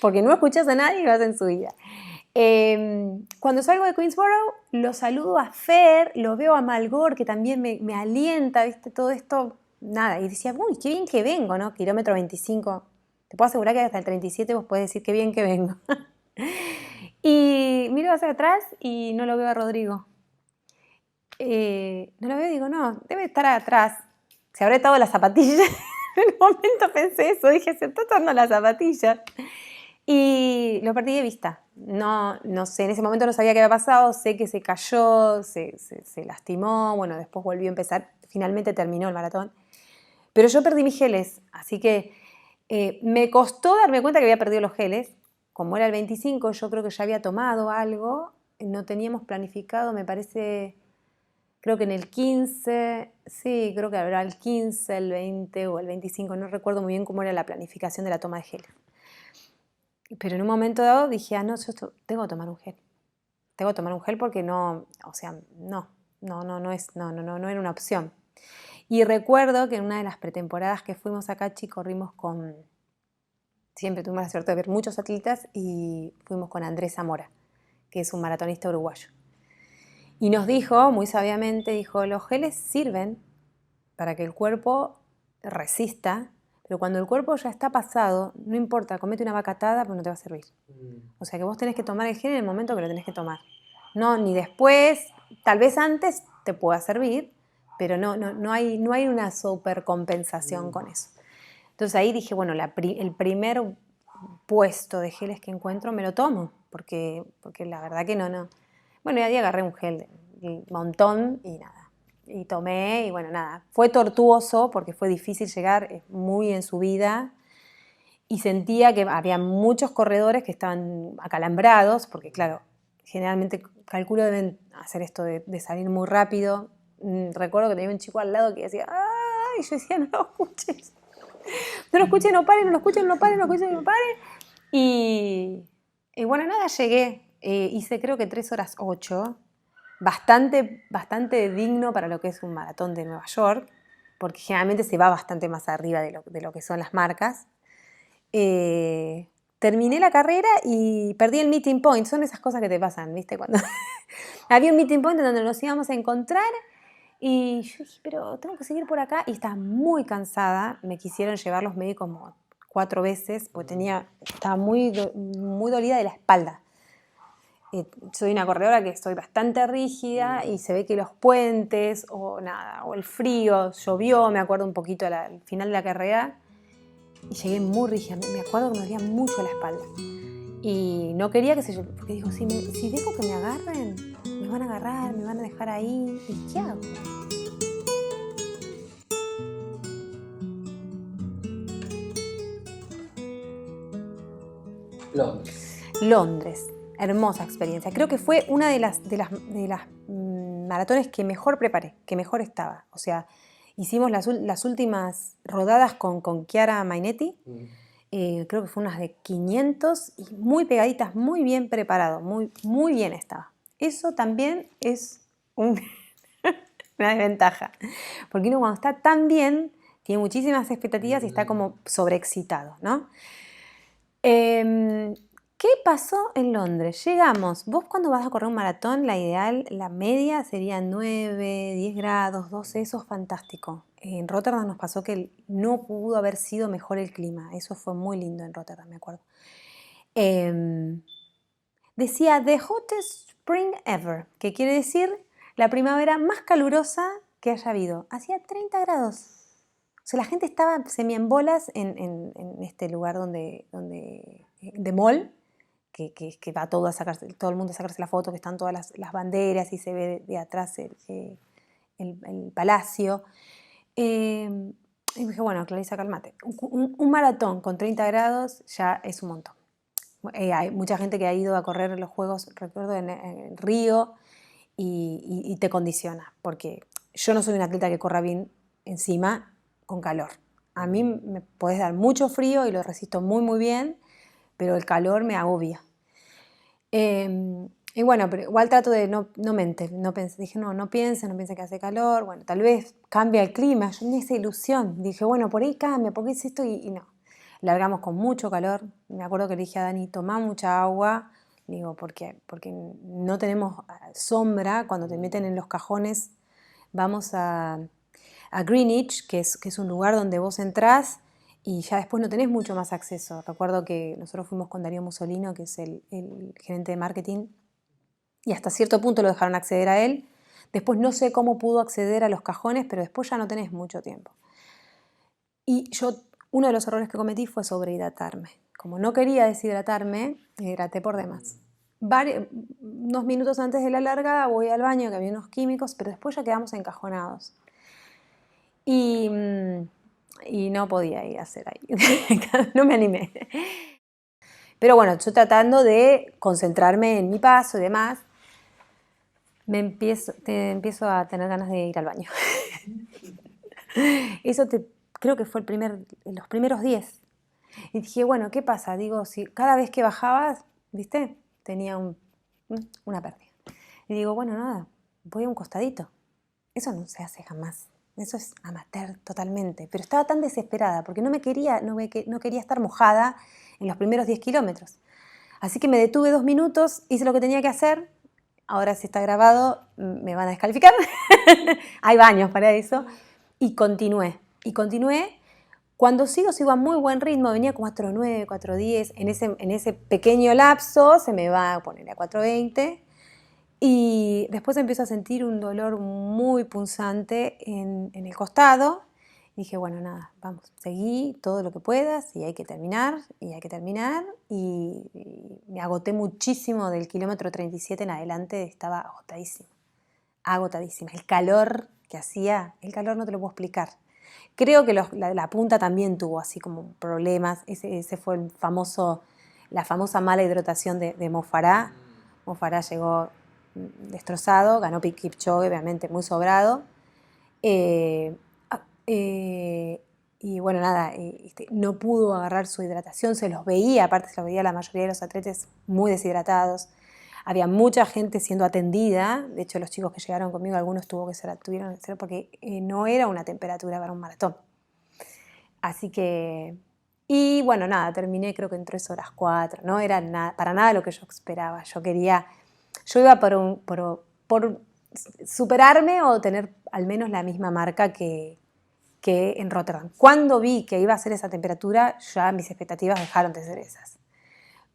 porque no escuchás a nadie y vas en subida. Cuando salgo de Queensboro, lo saludo a Fer, lo veo a Malgor, que también me alienta, ¿viste? Todo esto, nada. Y decía, uy, qué bien que vengo, ¿no? Kilómetro 25. Te puedo asegurar que hasta el 37 vos podés decir qué bien que vengo. Y miro hacia atrás y no lo veo a Rodrigo. No lo veo y digo, no, debe estar atrás. Se habrá atado las zapatillas. En un momento pensé eso, dije, se está atando las zapatillas. Y lo perdí de vista. No sé, en ese momento no sabía qué había pasado, sé que se cayó, se lastimó, bueno, después volvió a empezar, finalmente terminó el maratón. Pero yo perdí mis geles, así que me costó darme cuenta que había perdido los geles. Como era el 25, yo creo que ya había tomado algo, no teníamos planificado, me parece, creo que en el 15, sí, creo que habrá el 15, el 20 o el 25, no recuerdo muy bien cómo era la planificación de la toma de geles. Pero en un momento dado dije, no, yo tengo que tomar un gel. Tengo que tomar un gel porque no era una opción. Y recuerdo que en una de las pretemporadas que fuimos a Cachi corrimos siempre tuvimos la suerte de ver muchos atletas y fuimos con Andrés Zamora, que es un maratonista uruguayo. Y nos dijo, muy sabiamente, los geles sirven para que el cuerpo resista, pero cuando el cuerpo ya está pasado, no importa, comete una vacatada, pero no te va a servir. O sea que vos tenés que tomar el gel en el momento que lo tenés que tomar. No, ni después, tal vez antes te pueda servir, pero no hay una supercompensación con eso. Entonces ahí dije, bueno, el primer puesto de geles que encuentro me lo tomo, porque la verdad que no. Bueno, y ahí agarré un gel, un montón y nada. Y tomé y bueno, nada. Fue tortuoso porque fue difícil llegar, muy en subida. Y sentía que había muchos corredores que estaban acalambrados, porque claro, generalmente calculo deben hacer esto de salir muy rápido. Recuerdo que tenía un chico al lado que decía, ¡ay! Yo decía, no lo escuches. No lo escuches, no pare, no lo escuches, no pare, no lo escuches, no pare. Y bueno, nada, llegué. Hice creo que 3 horas 8. Bastante digno para lo que es un maratón de Nueva York, porque generalmente se va bastante más arriba de lo que son las marcas. Terminé la carrera y perdí el meeting point. Son esas cosas que te pasan, ¿viste? Cuando había un meeting point en donde nos íbamos a encontrar y yo dije, pero tengo que seguir por acá. Y estaba muy cansada. Me quisieron llevar los médicos como 4 veces porque estaba muy dolida de la espalda. Soy una corredora que estoy bastante rígida y se ve que los puentes o nada, o el frío, llovió, me acuerdo un poquito al final de la carrera y llegué muy rígida. Me acuerdo que me dolía mucho la espalda y no quería que se lleve, porque digo, si dejo que me agarren, me van a agarrar, me van a dejar ahí, ¿y qué hago? Londres, hermosa experiencia. Creo que fue una de las maratones que mejor preparé, que mejor estaba. O sea, hicimos las últimas rodadas con Chiara Mainetti. Creo que fue unas de 500 y muy pegaditas, muy bien preparado, muy, muy bien estaba. Eso también es una desventaja, porque uno cuando está tan bien tiene muchísimas expectativas y está como sobreexcitado, ¿no? ¿Qué pasó en Londres? Llegamos, vos cuando vas a correr un maratón, la ideal, la media sería 9, 10 grados, 12, eso es fantástico. En Rotterdam nos pasó que no pudo haber sido mejor el clima, eso fue muy lindo en Rotterdam, me acuerdo. Decía The hottest spring ever, que quiere decir la primavera más calurosa que haya habido. Hacía 30 grados. O sea, la gente estaba semi en bolas en este lugar de mall, que va todo el mundo a sacarse la foto, que están todas las banderas y se ve de atrás el palacio. Y dije, bueno, Clarisa, cálmate. Un maratón con 30 grados ya es un montón. Hay mucha gente que ha ido a correr los Juegos, recuerdo, en Río, y te condiciona, porque yo no soy una atleta que corra bien encima con calor. A mí me podés dar mucho frío y lo resisto muy, muy bien, pero el calor me agobia. Y bueno, pero igual trato de no mentir, dije no piensen que hace calor, bueno, tal vez cambia el clima, yo tenía esa ilusión, dije, bueno, por ahí cambia, porque es esto y no. Largamos con mucho calor, me acuerdo que le dije a Dani, toma mucha agua, digo, porque no tenemos sombra, cuando te meten en los cajones, vamos a Greenwich, que es un lugar donde vos entrás y ya después no tenés mucho más acceso. Recuerdo que nosotros fuimos con Darío Musolino, que es el gerente de marketing, y hasta cierto punto lo dejaron acceder a él. Después no sé cómo pudo acceder a los cajones, pero después ya no tenés mucho tiempo. Y uno de los errores que cometí fue sobrehidratarme. Como no quería deshidratarme, me hidraté por demás. Unos minutos antes de la largada voy al baño, que había unos químicos, pero después ya quedamos encajonados. Y no podía ir a hacer ahí. No me animé. Pero bueno, yo tratando de concentrarme en mi paso y demás, empiezo a tener ganas de ir al baño. Eso creo que fue los primeros 10. Y dije, bueno, ¿qué pasa? Digo, si cada vez que bajabas, ¿viste? Tenía una pérdida. Y digo, bueno, nada, voy a un costadito. Eso no se hace jamás. Eso es amateur totalmente. Pero estaba tan desesperada porque no quería estar mojada en los primeros 10 kilómetros. Así que me detuve 2 minutos, hice lo que tenía que hacer. Ahora si está grabado me van a descalificar. Hay baños para eso. Y continué. Cuando sigo a muy buen ritmo. Venía 4.9, 4.10. En ese pequeño lapso se me va a poner a 4.20. Y después empiezo a sentir un dolor muy punzante en el costado. Y dije, bueno, nada, vamos, seguí todo lo que puedas y hay que terminar. Y me agoté muchísimo del kilómetro 37 en adelante, estaba agotadísima. El calor que hacía, el calor no te lo puedo explicar. Creo que la punta también tuvo así como problemas. Ese fue la famosa mala hidratación de Mo Farah. Mo Farah llegó destrozado, ganó Kipchoge, obviamente muy sobrado. Y bueno, nada, no pudo agarrar su hidratación, se los veía, aparte se los veía la mayoría de los atletas muy deshidratados. Había mucha gente siendo atendida, de hecho los chicos que llegaron conmigo, algunos tuvieron que ser porque no era una temperatura para un maratón. Así que, y bueno, nada, terminé creo que en 3 horas 4, no era para nada lo que yo esperaba. Yo iba por superarme o tener al menos la misma marca que en Rotterdam. Cuando vi que iba a ser esa temperatura, ya mis expectativas dejaron de ser esas.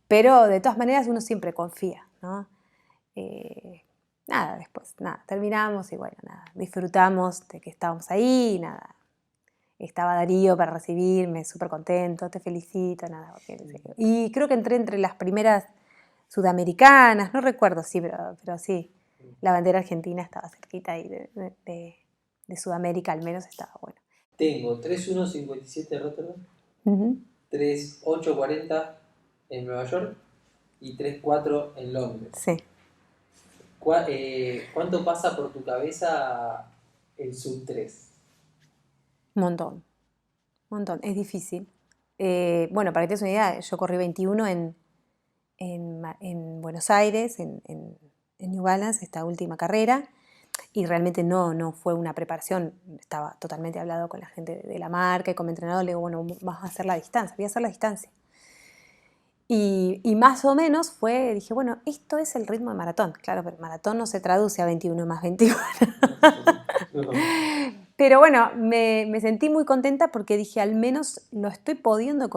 Pero de todas maneras uno siempre confía, ¿no? Nada, después, nada, terminamos y bueno, nada, disfrutamos de que estábamos ahí, nada. Estaba Darío para recibirme, súper contento, te felicito, nada. Y creo que entré entre las primeras sudamericanas, no recuerdo, sí, pero sí, la bandera argentina estaba cerquita ahí de Sudamérica, al menos estaba bueno. Tengo 3.1.57 Rotterdam, Uh-huh. 3.8.40 en Nueva York y 3.4 en Londres. Sí. ¿Cuánto pasa por tu cabeza el sub 3? Un montón, es difícil. Bueno, para que te des una idea, yo corrí 21 en Buenos Aires, en New Balance, esta última carrera, y realmente no fue una preparación, estaba totalmente hablado con la gente de la marca y con mi entrenador, le digo, bueno, vas a hacer la distancia, voy a hacer la distancia. Y más o menos dije, bueno, esto es el ritmo de maratón. Claro, pero el maratón no se traduce a 21 más 21. Pero bueno, me sentí muy contenta porque dije, al menos lo estoy pudiendo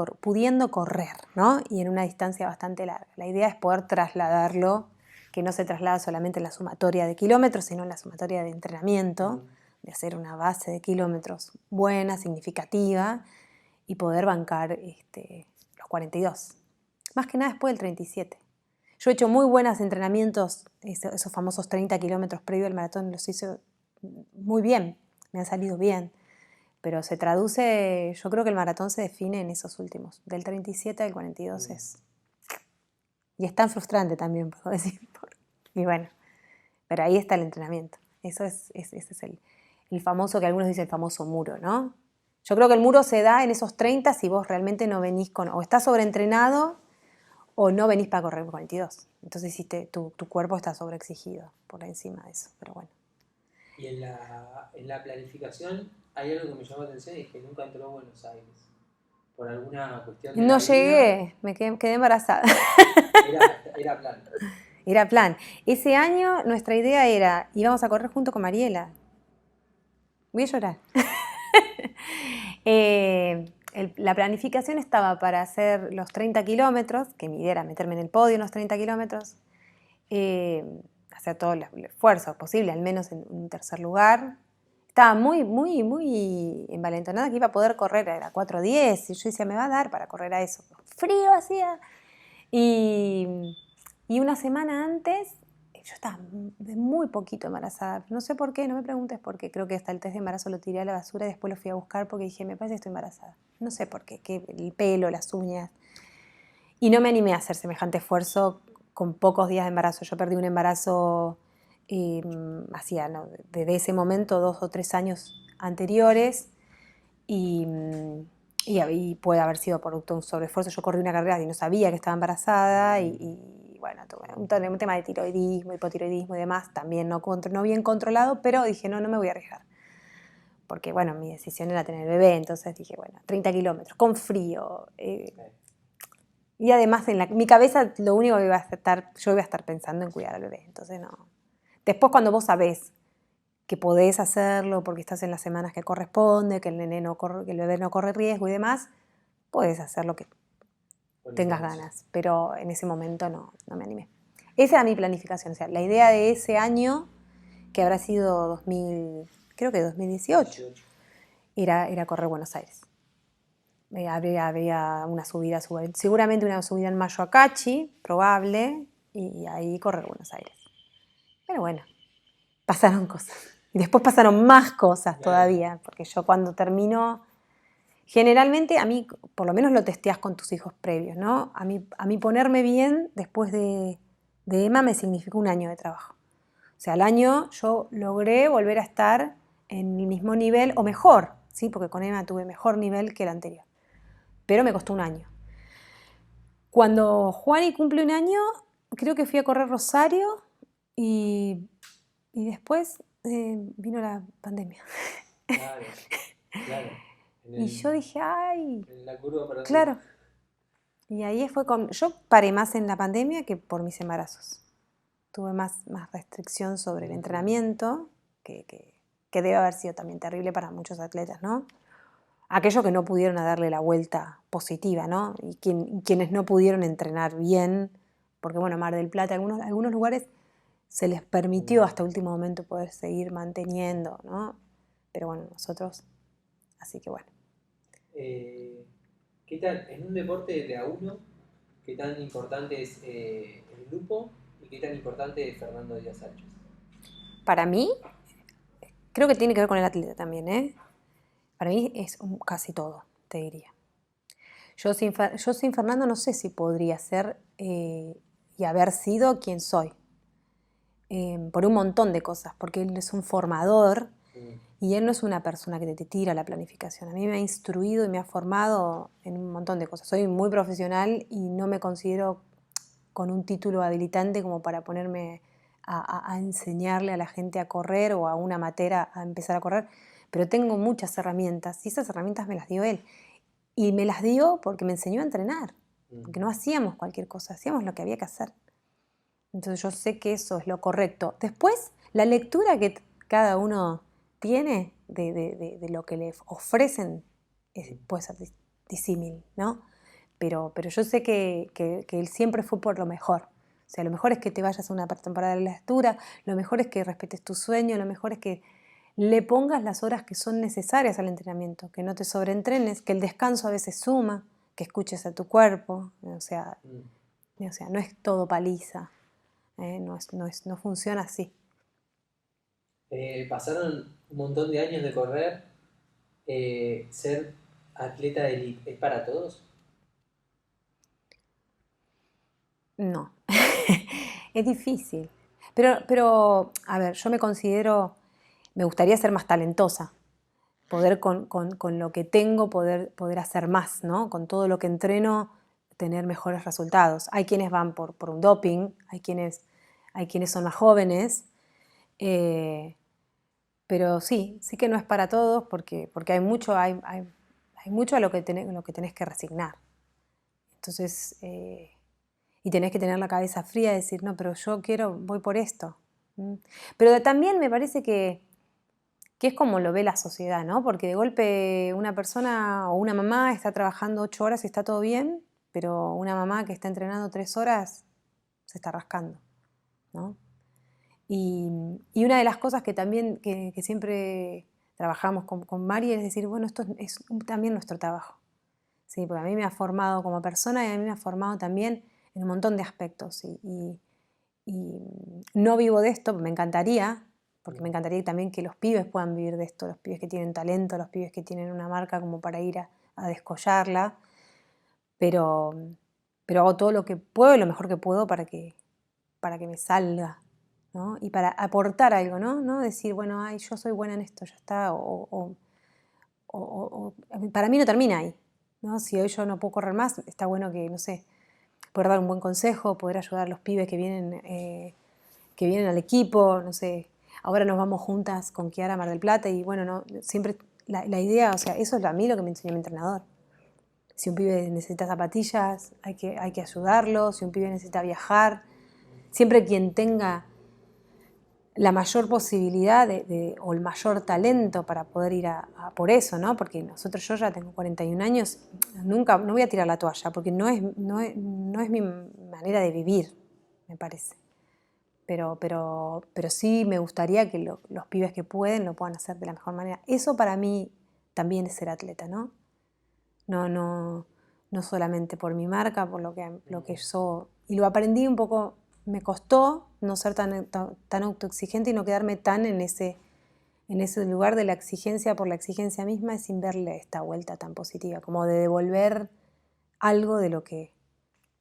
correr, ¿no? Y en una distancia bastante larga. La idea es poder trasladarlo, que no se traslada solamente en la sumatoria de kilómetros, sino en la sumatoria de entrenamiento, de hacer una base de kilómetros buena, significativa, y poder bancar los 42. Más que nada después del 37. Yo he hecho muy buenos entrenamientos, esos famosos 30 kilómetros previo al maratón, los hice muy bien, me han salido bien, pero se traduce, yo creo que el maratón se define en esos últimos, del 37 al 42 es. Y es tan frustrante también, puedo decir. Y bueno, pero ahí está el entrenamiento. Ese es el famoso, que algunos dicen el famoso muro, ¿no? Yo creo que el muro se da en esos 30 si vos realmente no venís o estás sobreentrenado o no venís para correr 42. Entonces tu cuerpo está sobreexigido por encima de eso, pero bueno. Y en la planificación hay algo que me llamó la atención y es que nunca entró a Buenos Aires. Por alguna cuestión de No llegué, me quedé embarazada. Era plan. Era plan. Ese año nuestra idea era, íbamos a correr junto con Mariela. Voy a llorar. La planificación estaba para hacer los 30 kilómetros, que mi idea era meterme en el podio en los 30 kilómetros, hacer todo el esfuerzo posible, al menos en un tercer lugar. Estaba muy, muy, muy envalentonada que iba a poder correr a 4:10 y yo decía, me va a dar para correr a eso. Frío hacía. Y una semana antes, yo estaba de muy poquito embarazada. No sé por qué, no me preguntes por qué. Creo que hasta el test de embarazo lo tiré a la basura y después lo fui a buscar porque dije, me parece que estoy embarazada. No sé por qué, el pelo, las uñas. Y no me animé a hacer semejante esfuerzo con pocos días de embarazo. Yo perdí un embarazo desde ese momento 2 o 3 años anteriores y puede haber sido producto de un sobreesfuerzo. Yo corrí una carrera y no sabía que estaba embarazada y bueno, tuve un tema de tiroidismo, hipotiroidismo y demás, también no bien controlado, pero dije, no me voy a arriesgar. Porque bueno, mi decisión era tener bebé, entonces dije, bueno, 30 kilómetros, con frío. Y además en mi cabeza lo único que yo iba a estar pensando en cuidar al bebé, entonces no. Después cuando vos sabés que podés hacerlo porque estás en las semanas que corresponde, que el bebé no corre riesgo y demás, podés hacer lo que tengas ganas, pero en ese momento no me animé. Esa era mi planificación, o sea, la idea de ese año, que habrá sido creo que 2018, era correr Buenos Aires. Habría una subida, seguramente una subida en mayo a Cachi, probable, y ahí correr Buenos Aires. Pero bueno, pasaron cosas. Y después pasaron más cosas todavía, porque yo cuando termino, generalmente a mí, por lo menos lo testeás con tus hijos previos, ¿no? A mí ponerme bien después de Emma me significó un año de trabajo. O sea, al año yo logré volver a estar en el mismo nivel o mejor, ¿sí? Porque con Emma tuve mejor nivel que el anterior. Pero me costó un año. Cuando Juani cumple un año, creo que fui a correr Rosario y después vino la pandemia. Claro. Y yo dije, ay, en la curva para claro. Y ahí fue yo paré más en la pandemia que por mis embarazos. Tuve más restricción sobre el entrenamiento, que debe haber sido también terrible para muchos atletas, ¿no? Aquellos que no pudieron darle la vuelta positiva, ¿no? Y quienes no pudieron entrenar bien, porque bueno, Mar del Plata, algunos lugares se les permitió hasta último momento poder seguir manteniendo, ¿no? Pero bueno, nosotros, así que bueno. ¿Qué tal, en un deporte de a uno, qué tan importante es el grupo y qué tan importante es Fernando Díaz Sánchez? Para mí, creo que tiene que ver con el atleta también, ¿eh? Para mí es casi todo, te diría. Yo sin Fernando no sé si podría ser y haber sido quien soy. Por un montón de cosas, porque él es un formador y él no es una persona que te tira la planificación. A mí me ha instruido y me ha formado en un montón de cosas. Soy muy profesional y no me considero con un título habilitante como para ponerme a enseñarle a la gente a correr o a una amateur a empezar a correr, pero tengo muchas herramientas y esas herramientas me las dio él. Y me las dio porque me enseñó a entrenar, porque no hacíamos cualquier cosa, hacíamos lo que había que hacer. Entonces yo sé que eso es lo correcto. Después, la lectura que cada uno tiene de lo que le ofrecen puede ser disímil, ¿no? Pero yo sé que él siempre fue por lo mejor. O sea, lo mejor es que te vayas a una temporada de lectura, lo mejor es que respetes tu sueño, lo mejor es que le pongas las horas que son necesarias al entrenamiento, que no te sobreentrenes, que el descanso a veces suma, que escuches a tu cuerpo, o sea, no es todo paliza. No funciona así. Pasaron un montón de años de correr. ¿Ser atleta de elite es para todos? No, es difícil. Pero, a ver, yo me gustaría ser más talentosa, poder con lo que tengo, poder hacer más, ¿no? Con todo lo que entreno, tener mejores resultados. Hay quienes van por un doping, hay quienes son más jóvenes, pero sí que no es para todos porque hay mucho a lo que tenés que resignar. Entonces, y tenés que tener la cabeza fría y decir, no, pero yo voy por esto. Pero también me parece que es como lo ve la sociedad, ¿no? Porque de golpe una persona o una mamá está trabajando 8 horas y está todo bien, pero una mamá que está entrenando 3 horas se está rascando, ¿no? Y una de las cosas que también que siempre trabajamos con Mari es decir, bueno, esto es también nuestro trabajo. Sí, porque a mí me ha formado como persona y a mí me ha formado también en un montón de aspectos. Y no vivo de esto, me encantaría, porque me encantaría también que los pibes puedan vivir de esto, los pibes que tienen talento, los pibes que tienen una marca como para ir a descollarla, pero hago todo lo que puedo y lo mejor que puedo para que me salga, ¿no? Y para aportar algo, ¿no? Decir, bueno, ay, yo soy buena en esto, ya está, o para mí no termina ahí, ¿no? Si hoy yo no puedo correr más, está bueno que, no sé, poder dar un buen consejo, poder ayudar a los pibes que vienen al equipo, no sé. Ahora nos vamos juntas con Kiara a Mar del Plata y bueno, no, siempre la idea, o sea, eso es a mí lo que me enseñó mi entrenador. Si un pibe necesita zapatillas, hay que ayudarlo. Si un pibe necesita viajar, siempre quien tenga la mayor posibilidad o el mayor talento para poder ir a por eso, ¿no? Porque yo ya tengo 41 años, no voy a tirar la toalla, porque no es mi manera de vivir, me parece. Pero sí me gustaría que los pibes que pueden lo puedan hacer de la mejor manera. Eso para mí también es ser atleta, ¿no? No solamente por mi marca, por lo que yo... Y lo aprendí un poco, me costó no ser tan autoexigente y no quedarme tan en ese lugar de la exigencia por la exigencia misma y sin verle esta vuelta tan positiva, como de devolver algo de lo que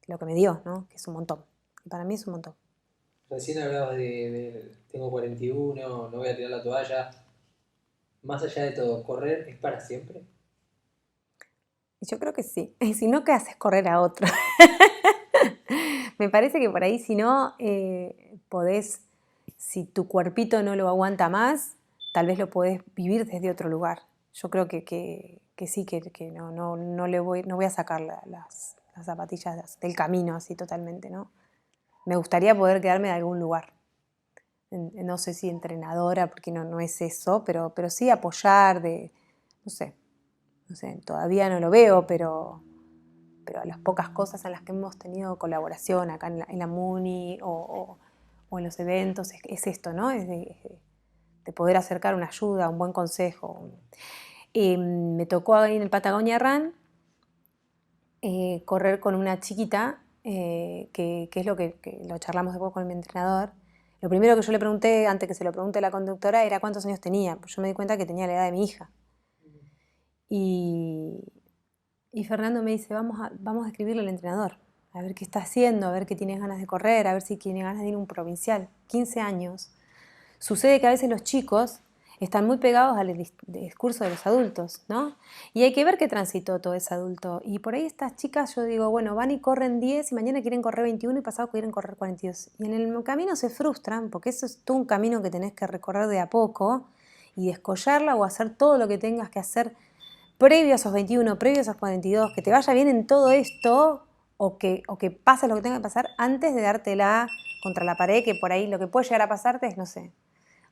me dio, ¿no? Que es un montón. Y para mí es un montón. Recién hablabas de tengo 41, no voy a tirar la toalla. Más allá de todo, ¿correr es para siempre? Y yo creo que sí. Y si no, ¿qué haces correr a otro? Me parece que por ahí, si no, podés, si tu cuerpito no lo aguanta más, tal vez lo podés vivir desde otro lugar. Yo creo que sí, que no voy a sacar las zapatillas del camino así totalmente, ¿no? Me gustaría poder quedarme en algún lugar. No sé si entrenadora, porque no es eso, pero sí apoyar no sé, todavía no lo veo, pero a las pocas cosas en las que hemos tenido colaboración acá en la MUNI o o en los eventos, es esto, ¿no? Es de poder acercar una ayuda, un buen consejo. Me tocó ahí en el Patagonia Run correr con una chiquita, que es lo que lo charlamos después con mi entrenador. Lo primero que yo le pregunté, antes que se lo pregunte la conductora, era cuántos años tenía. Pues yo me di cuenta que tenía la edad de mi hija. Y Fernando me dice, vamos a escribirle al entrenador, a ver qué está haciendo, a ver qué tiene ganas de correr, a ver si tiene ganas de ir a un provincial. 15 años. Sucede que a veces los chicos están muy pegados al discurso de los adultos, ¿no? Y hay que ver qué transitó todo ese adulto. Y por ahí estas chicas, yo digo, bueno, van y corren 10 y mañana quieren correr 21 y pasado quieren correr 42. Y en el camino se frustran porque eso es todo un camino que tenés que recorrer de a poco y descollarla o hacer todo lo que tengas que hacer previo a esos 21, previo a esos 42, que te vaya bien en todo esto o que pase lo que tenga que pasar antes de dártela contra la pared, que por ahí lo que puede llegar a pasarte es, no sé,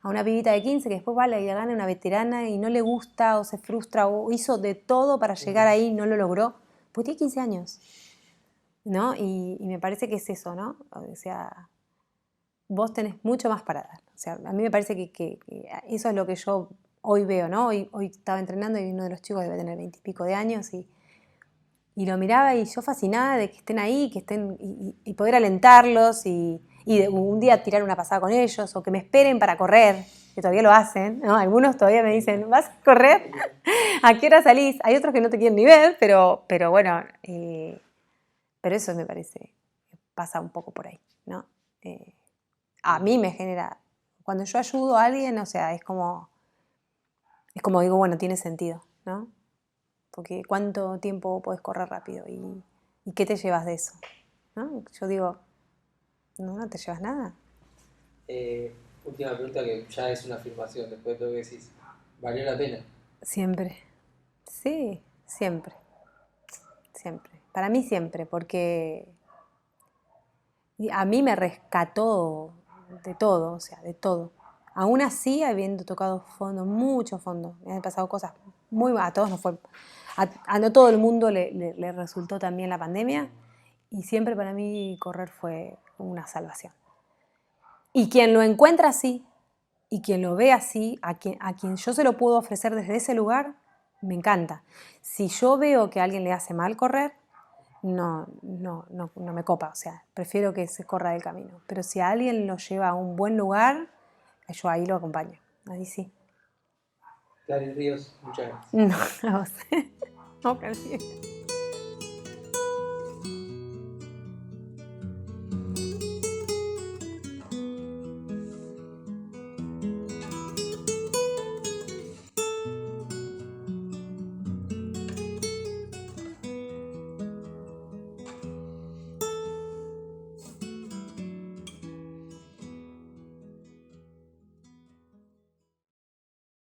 a una pibita de 15 que después va y gana una veterana y no le gusta o se frustra o hizo de todo para llegar ahí y no lo logró, pues tiene 15 años, ¿no? Y me parece que es eso, ¿no? O sea, vos tenés mucho más para dar. O sea, a mí me parece que eso es lo que yo hoy veo, ¿no? Hoy estaba entrenando y uno de los chicos debe tener 20 y pico de años y lo miraba y yo fascinada de que estén ahí, que estén y poder alentarlos y un día tirar una pasada con ellos o que me esperen para correr, que todavía lo hacen, ¿no? Algunos todavía me dicen, ¿vas a correr? ¿A qué hora salís? Hay otros que no te quieren ni ver, pero bueno, pero eso me parece que pasa un poco por ahí, ¿no? A mí me genera, cuando yo ayudo a alguien, o sea, es como digo, bueno, tiene sentido, ¿no? Porque ¿cuánto tiempo podés correr rápido? ¿Y qué te llevas de eso? ¿No? Yo digo, no te llevas nada. Última pregunta que ya es una afirmación, después de todo lo que decís. ¿Valió la pena? Siempre. Sí, siempre. Siempre. Para mí siempre, porque a mí me rescató de todo, o sea, de todo. Aún así, habiendo tocado fondo, mucho fondo, me han pasado cosas muy malas, a todos no fue, a no todo el mundo le resultó también la pandemia, y siempre para mí correr fue una salvación. Y quien lo encuentra así, y quien lo ve así, a quien yo se lo puedo ofrecer desde ese lugar, me encanta. Si yo veo que a alguien le hace mal correr, no me copa, o sea, prefiero que se corra del camino. Pero si a alguien lo lleva a un buen lugar, yo ahí lo acompaño, ahí sí. Clary Ríos, muchas gracias. No, a vos. No, gracias.